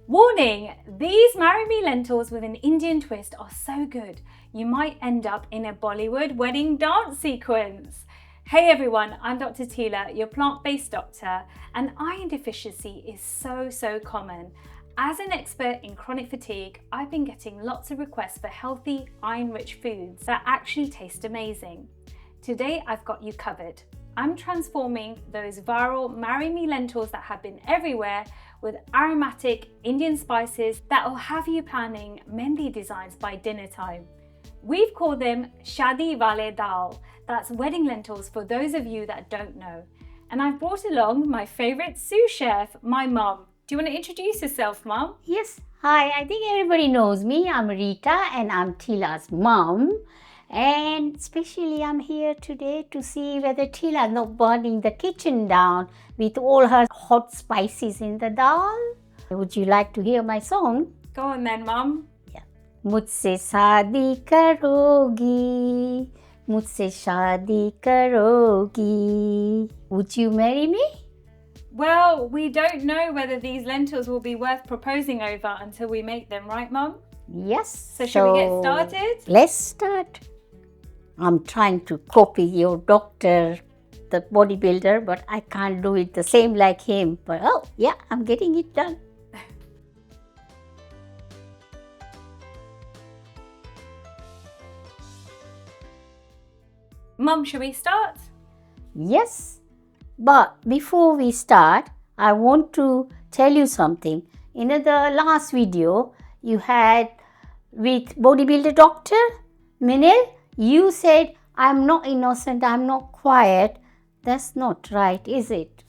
Warning! These marry me lentils with an Indian twist are so good, you might end up in a Bollywood wedding dance sequence. Hey everyone, I'm Dr. Tila, your plant-based doctor, and iron deficiency is so common. As an expert in chronic fatigue, I've been getting lots of requests for healthy, iron-rich foods that actually taste amazing. Today I've got you covered. I'm transforming those viral marry me lentils that have been everywhere with aromatic Indian spices that will have you planning mehndi designs by dinner time. We've called them shadi wale dal, that's wedding lentils for those of you that don't know. And I've brought along my favourite sous chef, my mum. Do you want to introduce yourself, Mum? Yes, hi, I think everybody knows me. I'm Rita and I'm Tila's mom. And especially I'm here today to see whether Tila is not burning the kitchen down with all her hot spices in the dal. Would you like to hear my song? Go on then, Mum. Yeah. मुझसे शादी करोगी, मुझसे शादी करोगी. Would you marry me? Well, we don't know whether these lentils will be worth proposing over until we make them, right, Mum? Yes. So shall we get started? Let's start. I'm trying to copy your doctor, the bodybuilder, but I can't do it the same like him. But oh, yeah, I'm getting it done. Mum, shall we start? Yes, but before we start, I want to tell you something. In the last video you had with bodybuilder doctor Minil, you said, I'm not innocent, I'm not quiet. That's not right, is it?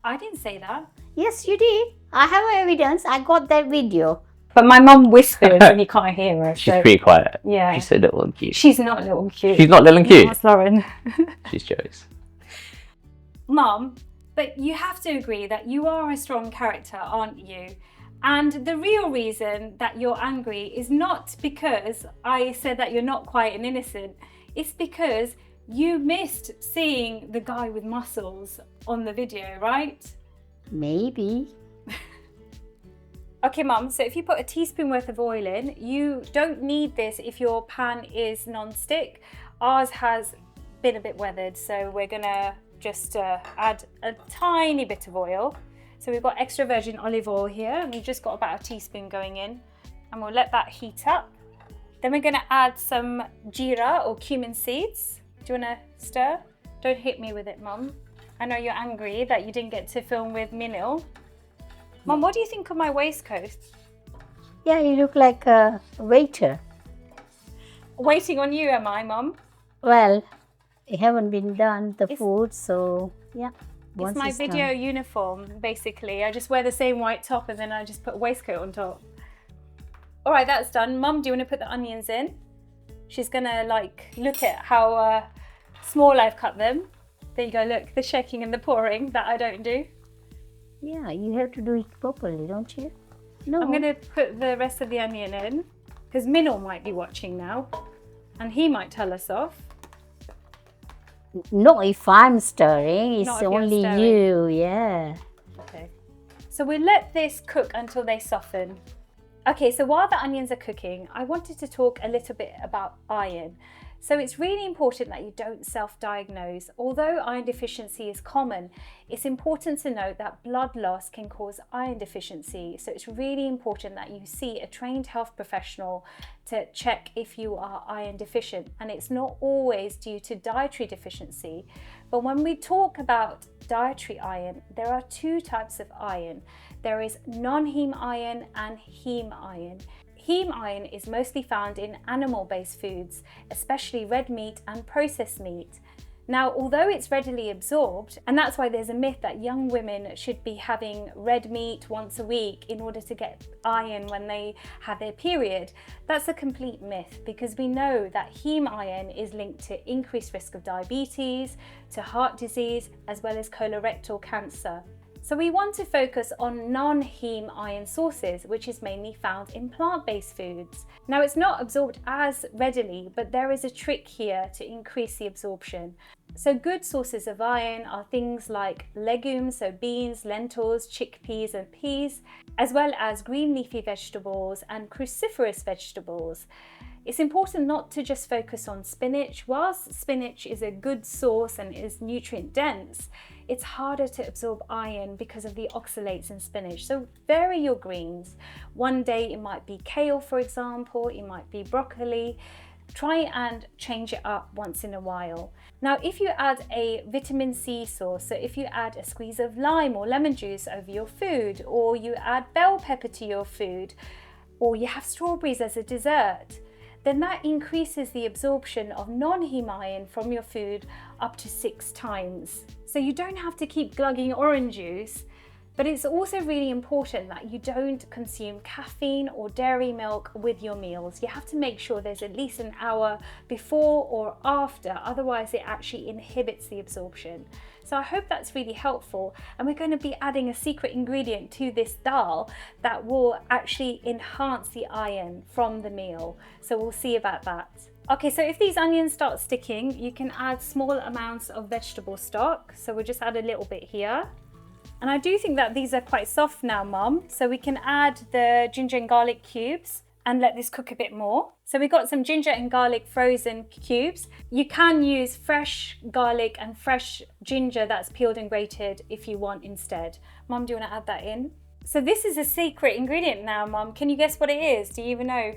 I didn't say that. Yes, you did. I have evidence. I got that video. But my mum whispers and you can't hear her. She's pretty quiet. Yeah. She's so little and cute. She's not little and cute. She's not little and cute? That's Lauren. She's jokes. Mum, but you have to agree that you are a strong character, aren't you? And the real reason that you're angry is not because I said that you're not quiet and innocent. It's because you missed seeing the guy with muscles on the video, right? Maybe. Okay, Mum, so if you put a teaspoon worth of oil in, you don't need this if your pan is non-stick. Ours has been a bit weathered, so we're gonna just add a tiny bit of oil. So we've got extra virgin olive oil here, and we've just got about a teaspoon going in, and we'll let that heat up. Then we're gonna add some jeera or cumin seeds. Do you wanna stir? Don't hit me with it, Mum. I know you're angry that you didn't get to film with Minil. Mum, what do you think of my waistcoat? Yeah, you look like a waiter. Waiting on you, am I, Mum? Well, it haven't been done, the food, so yeah. It's my video uniform, basically. I just wear the same white top and then I just put a waistcoat on top. All right, that's done. Mum, do you want to put the onions in? She's gonna look at how small I've cut them. There you go, look, the shaking and the pouring that I don't do. Yeah, you have to do it properly, don't you? No. I'm gonna put the rest of the onion in because Minil might be watching now and he might tell us off. No, if I'm stirring, it's Not if you're only stirring. you, yeah. Okay, so we'll let this cook until they soften. Okay, so while the onions are cooking, I wanted to talk a little bit about iron. So it's really important that you don't self-diagnose. Although iron deficiency is common, it's important to note that blood loss can cause iron deficiency. So it's really important that you see a trained health professional to check if you are iron deficient. And it's not always due to dietary deficiency. But when we talk about dietary iron, there are two types of iron. There is non-heme iron and heme iron. Heme iron is mostly found in animal-based foods, especially red meat and processed meat. Now, although it's readily absorbed, and that's why there's a myth that young women should be having red meat once a week in order to get iron when they have their period, that's a complete myth because we know that heme iron is linked to increased risk of diabetes, to heart disease, as well as colorectal cancer. So we want to focus on non-heme iron sources, which is mainly found in plant-based foods. Now it's not absorbed as readily, but there is a trick here to increase the absorption. So good sources of iron are things like legumes, so beans, lentils, chickpeas and peas, as well as green leafy vegetables and cruciferous vegetables. It's important not to just focus on spinach. Whilst spinach is a good source and is nutrient dense, it's harder to absorb iron because of the oxalates in spinach. So vary your greens. One day it might be kale, for example, it might be broccoli. Try and change it up once in a while. Now, if you add a vitamin C source, so if you add a squeeze of lime or lemon juice over your food, or you add bell pepper to your food, or you have strawberries as a dessert, then that increases the absorption of non-heme iron from your food up to 6 times. So you don't have to keep glugging orange juice, but it's also really important that you don't consume caffeine or dairy milk with your meals. You have to make sure there's at least an hour before or after, otherwise it actually inhibits the absorption. So I hope that's really helpful, and we're going to be adding a secret ingredient to this dal that will actually enhance the iron from the meal. So we'll see about that. Okay, so if these onions start sticking, you can add small amounts of vegetable stock. So we'll just add a little bit here. And I do think that these are quite soft now, Mum. So we can add the ginger and garlic cubes and let this cook a bit more. So we've got some ginger and garlic frozen cubes. You can use fresh garlic and fresh ginger that's peeled and grated if you want instead. Mum, do you want to add that in? So this is a secret ingredient now, Mum. Can you guess what it is? Do you even know?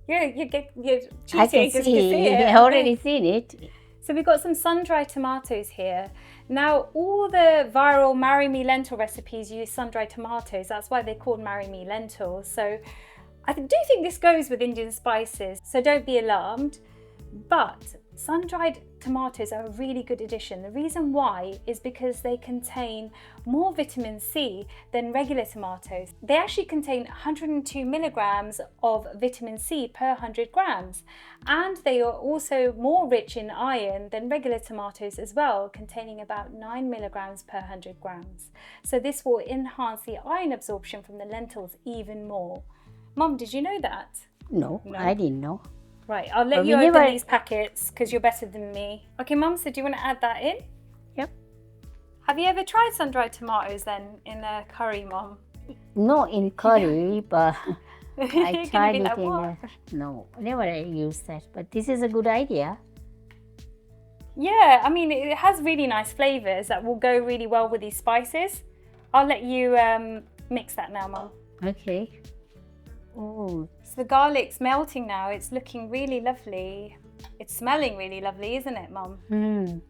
You're I can see it. I've already seen it. So we've got some sun-dried tomatoes here. Now, all the viral Marry Me lentil recipes use sun-dried tomatoes. That's why they're called Marry Me lentils. So I do think this goes with Indian spices, so don't be alarmed. But sun-dried tomatoes are a really good addition. The reason why is because they contain more vitamin C than regular tomatoes. They actually contain 102 milligrams of vitamin C per 100 grams. And they are also more rich in iron than regular tomatoes as well, containing about 9 milligrams per 100 grams. So this will enhance the iron absorption from the lentils even more. Mum, did you know that? No, I didn't know. Right, I'll let you open these packets because you're better than me. Okay, Mum, so do you want to add that in? Yep. Have you ever tried sun-dried tomatoes then in a curry, Mum? No, in curry, but I tried it like, in a... No, never used that. But this is a good idea. Yeah, I mean, it has really nice flavours that will go really well with these spices. I'll let you mix that now, Mum. Okay. Oh. So the garlic's melting now. It's looking really lovely. It's smelling really lovely, isn't it, Mum?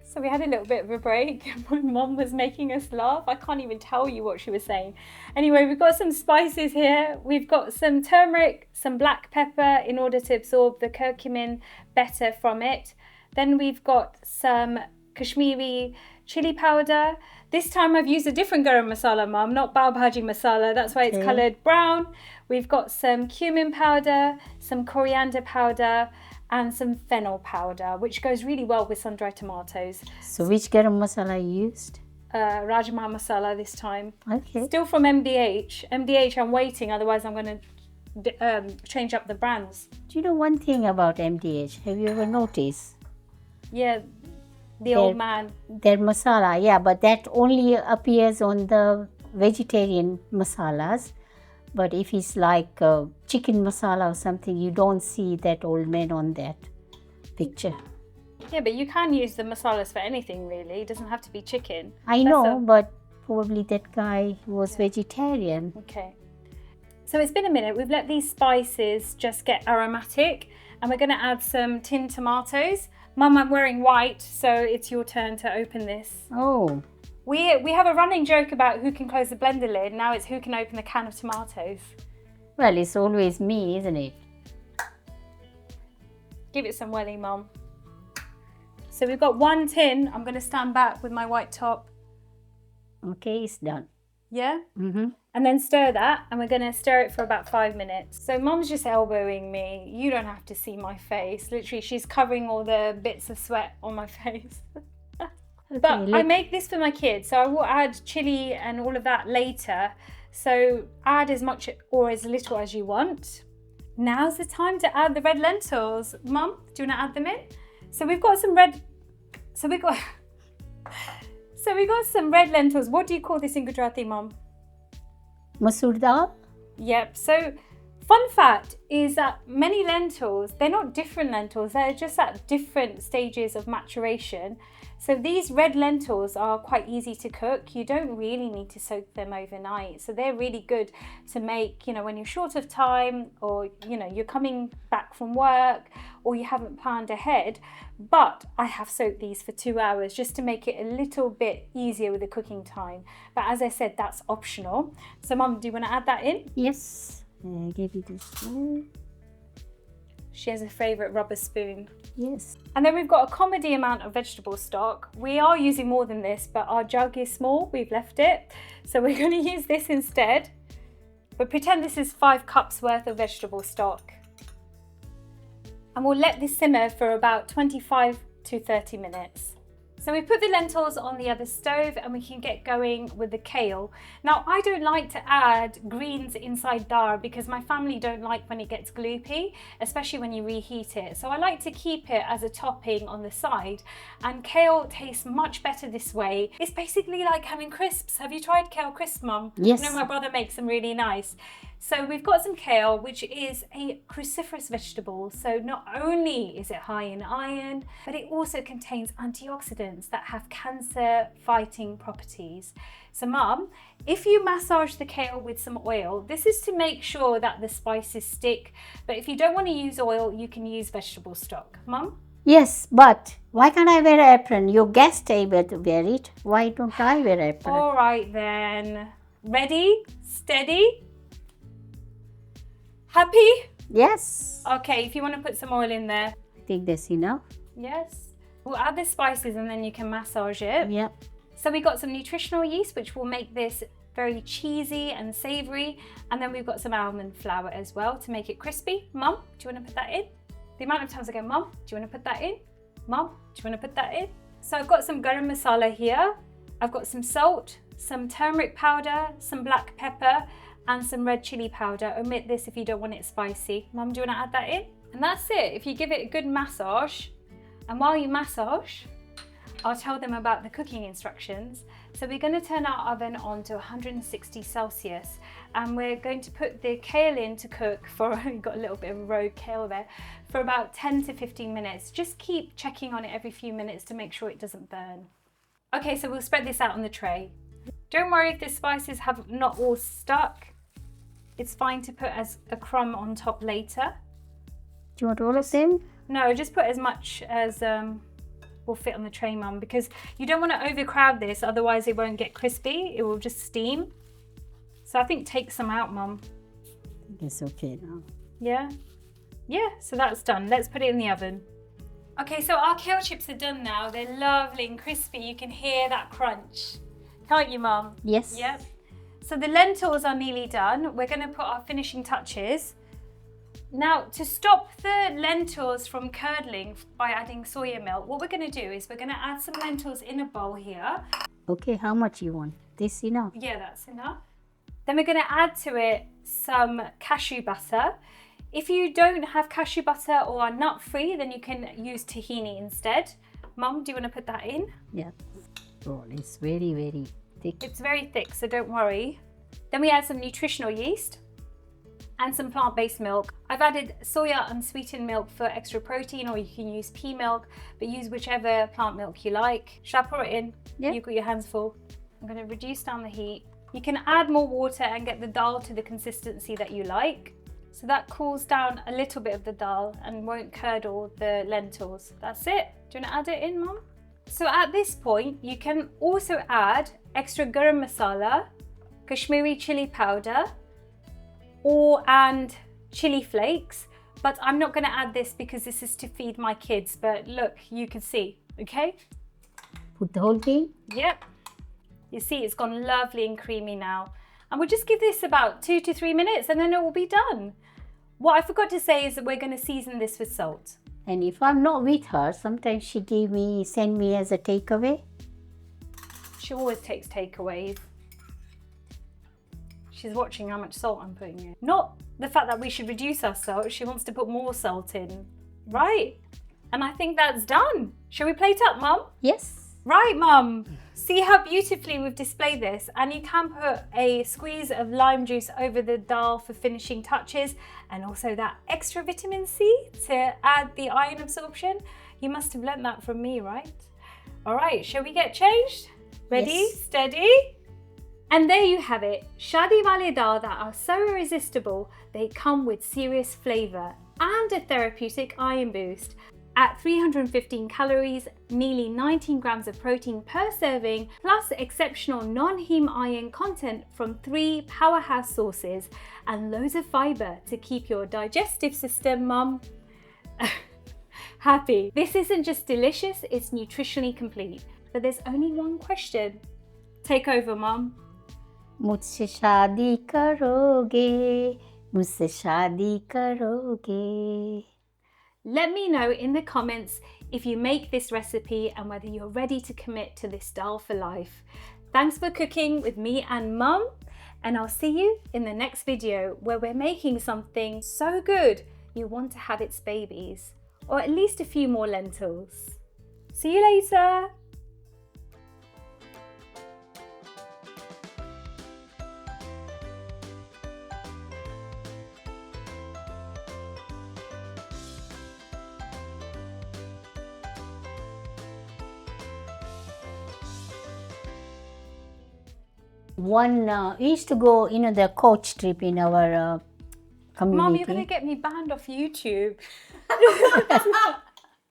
So we had a little bit of a break. My mum was making us laugh. I can't even tell you what she was saying. Anyway, we've got some spices here. We've got some turmeric, some black pepper in order to absorb the curcumin better from it. Then we've got some Kashmiri chili powder. This time I've used a different garam masala, Mum, not bao bhaji masala. That's why it's coloured brown. We've got some cumin powder, some coriander powder, and some fennel powder, which goes really well with sun-dried tomatoes. So which garam masala you used? Rajma masala this time. Okay. Still from MDH. MDH, I'm waiting, otherwise I'm going to change up the brands. Do you know one thing about MDH? Have you ever noticed? Yeah, the old man. Their masala, yeah, but that only appears on the vegetarian masalas. But if it's like chicken masala or something, you don't see that old man on that picture. Yeah, but you can use the masalas for anything, really. It doesn't have to be chicken. I know, but probably that guy was vegetarian. Okay. So it's been a minute. We've let these spices just get aromatic, and we're going to add some tinned tomatoes. Mum, I'm wearing white, so it's your turn to open this. Oh. We have a running joke about who can close the blender lid. Now it's who can open the can of tomatoes. Well, it's always me, isn't it? Give it some welly, Mum. So we've got one tin. I'm going to stand back with my white top. Okay, it's done. Yeah? Mm-hmm. And then stir that, and we're going to stir it for about 5 minutes. So Mum's just elbowing me. You don't have to see my face. Literally, she's covering all the bits of sweat on my face. But I make this for my kids, so I will add chili and all of that later. So add as much or as little as you want. Now's the time to add the red lentils. Mum, do you want to add them in? So we've got some red So we got some red lentils. What do you call this in Gujarati, Mum? Masoor dal? Yep. So fun fact is that many lentils, they're not different lentils, they're just at different stages of maturation. So these red lentils are quite easy to cook. You don't really need to soak them overnight. So they're really good to make, when you're short of time, or, you're coming back from work, or you haven't planned ahead. But I have soaked these for 2 hours just to make it a little bit easier with the cooking time. But as I said, that's optional. So Mum, do you want to add that in? Yes. Give it a spoon. She has a favourite rubber spoon. Yes. And then we've got a comedy amount of vegetable stock. We are using more than this, but our jug is small. We've left it. So we're going to use this instead. But pretend this is 5 cups worth of vegetable stock. And we'll let this simmer for about 25 to 30 minutes. So we put the lentils on the other stove and we can get going with the kale. Now, I don't like to add greens inside dal because my family don't like when it gets gloopy, especially when you reheat it. So I like to keep it as a topping on the side, and kale tastes much better this way. It's basically like having crisps. Have you tried kale crisps, Mum? Yes. My brother makes them really nice. So we've got some kale, which is a cruciferous vegetable. So not only is it high in iron, but it also contains antioxidants that have cancer-fighting properties. So Mum, if you massage the kale with some oil, this is to make sure that the spices stick. But if you don't want to use oil, you can use vegetable stock. Mum? Yes, but why can't I wear an apron? Your guest able to wear it. Why don't I wear an apron? All right then. Ready? Steady? Happy? Yes. Okay, if you want to put some oil in there. I think that's enough. Yes. We'll add the spices and then you can massage it. Yeah. So we got some nutritional yeast, which will make this very cheesy and savoury. And then we've got some almond flour as well to make it crispy. Mum, do you want to put that in? The amount of times I go, Mum, do you want to put that in? Mum, do you want to put that in? So I've got some garam masala here. I've got some salt, some turmeric powder, some black pepper, and some red chili powder. Omit this if you don't want it spicy. Mum, do you want to add that in? And that's it. If you give it a good massage, and while you massage, I'll tell them about the cooking instructions. So we're going to turn our oven on to 160 Celsius, and we're going to put the kale in to cook for, you've got a little bit of rogue kale there, for about 10 to 15 minutes. Just keep checking on it every few minutes to make sure it doesn't burn. Okay, so we'll spread this out on the tray. Don't worry if the spices have not all stuck. It's fine to put as a crumb on top later. Do you want all of them? No, just put as much as will fit on the tray, Mum, because you don't want to overcrowd this, otherwise it won't get crispy. It will just steam. So I think take some out, Mum. I think it's okay now. Yeah? Yeah, so that's done. Let's put it in the oven. Okay, so our kale chips are done now. They're lovely and crispy. You can hear that crunch. Can't you, Mum? Yes. Yep. So the lentils are nearly done. We're going to put our finishing touches. Now, to stop the lentils from curdling by adding soya milk, what we're going to do is we're going to add some lentils in a bowl here. Okay, how much you want? This enough? Yeah, that's enough. Then we're going to add to it some cashew butter. If you don't have cashew butter or are nut free, then you can use tahini instead. Mum, do you want to put that in? Yeah. Oh, it's very, very thick. It's very thick, so don't worry. Then we add some nutritional yeast and some plant-based milk. I've added soya unsweetened milk for extra protein, or you can use pea milk, but use whichever plant milk you like. Shall I pour it in? Yeah. You've got your hands full. I'm going to reduce down the heat. You can add more water and get the dal to the consistency that you like. So that cools down a little bit of the dal and won't curdle the lentils. That's it. Do you want to add it in, Mum? So at this point, you can also add extra garam masala, Kashmiri chili powder, and chili flakes. But I'm not going to add this because this is to feed my kids. But look, you can see, okay? Put the whole thing? Yep. You see, it's gone lovely and creamy now. And we'll just give this about 2 to 3 minutes and then it will be done. What I forgot to say is that we're going to season this with salt. And if I'm not with her, sometimes she send me as a takeaway. She always takes takeaways. She's watching how much salt I'm putting in. Not the fact that we should reduce our salt. She wants to put more salt in, right? And I think that's done. Shall we plate up, Mum? Yes. Right, Mum. See how beautifully we've displayed this, and you can put a squeeze of lime juice over the dal for finishing touches, and also that extra vitamin C to add the iron absorption. You must have learnt that from me, right? All right, shall we get changed? Ready, Yes. steady? And there you have it, shadi wale dal that are so irresistible, they come with serious flavour and a therapeutic iron boost. At 315 calories, nearly 19 grams of protein per serving, plus exceptional non-heme iron content from 3 powerhouse sources, and loads of fibre to keep your digestive system, Mum, happy. This isn't just delicious, it's nutritionally complete. But there's only one question. Take over, Mum. मुझसे शादी करोगे, मुझसे शादी करोगे. Let me know in the comments if you make this recipe and whether you're ready to commit to this dal for life. Thanks for cooking with me and Mum, and I'll see you in the next video where we're making something so good you want to have its babies, or at least a few more lentils. See you later! We used to go, the coach trip in our community. Mum, you're going to get me banned off YouTube.